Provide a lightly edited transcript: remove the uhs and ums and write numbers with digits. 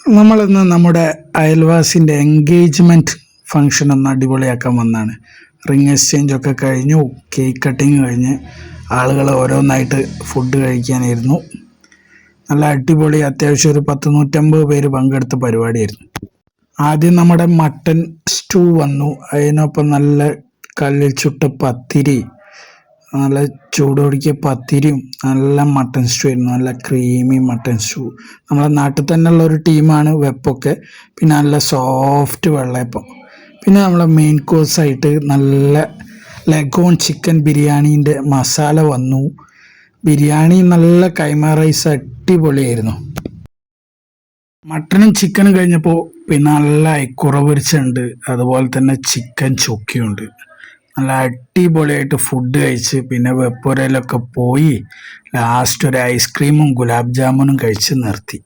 നമ്മളിന്ന് നമ്മുടെ അയൽവാസിൻ്റെ engagement function ഒന്ന് അടിപൊളിയാക്കാൻ വന്നതാണ്. റിംഗ് എക്സ്ചേഞ്ച് ഒക്കെ കഴിഞ്ഞു, കേക്ക് കട്ടിങ് കഴിഞ്ഞ് ആളുകൾ ഓരോന്നായിട്ട് ഫുഡ് കഴിക്കാനായിരുന്നു. നല്ല അടിപൊളി, അത്യാവശ്യം ഒരു 100-150 പേര് പങ്കെടുത്ത പരിപാടിയായിരുന്നു. ആദ്യം നമ്മുടെ മട്ടൻ സ്റ്റൂ വന്നു. അതിനൊപ്പം നല്ല കല്ലിൽ ചുട്ട പത്തിരി, നല്ല ചൂടോടിക്കിയ പത്തിരിയും നല്ല മട്ടൻ സ്റ്റൂ ആയിരുന്നു. നല്ല ക്രീമി മട്ടൻ സ്റ്റൂ. നമ്മളെ നാട്ടിൽ തന്നെയുള്ള ഒരു ടീമാണ് വെപ്പൊക്കെ. പിന്നെ നല്ല സോഫ്റ്റ് വെള്ളയപ്പം. പിന്നെ നമ്മളെ മെയിൻ കോഴ്സായിട്ട് നല്ല ലഗോൺ ചിക്കൻ ബിരിയാണീൻ്റെ മസാല വന്നു. ബിരിയാണി നല്ല കൈമ റൈസ് അടിപൊളിയായിരുന്നു. മട്ടനും ചിക്കനും കഴിഞ്ഞപ്പോൾ പിന്നെ നല്ല അയക്കുറ പൊരിച്ചുണ്ട്, അതുപോലെ തന്നെ ചിക്കൻ ചൊക്കിയുണ്ട്. നല്ല അടിപൊളിയായിട്ട് ഫുഡ് കഴിച്ച് പിന്നെ വെപ്പുരയിലൊക്കെ പോയി ലാസ്റ്റ് ഒരു ഐസ്ക്രീമും ഗുലാബ് ജാമുനും കഴിച്ച് നിർത്തി.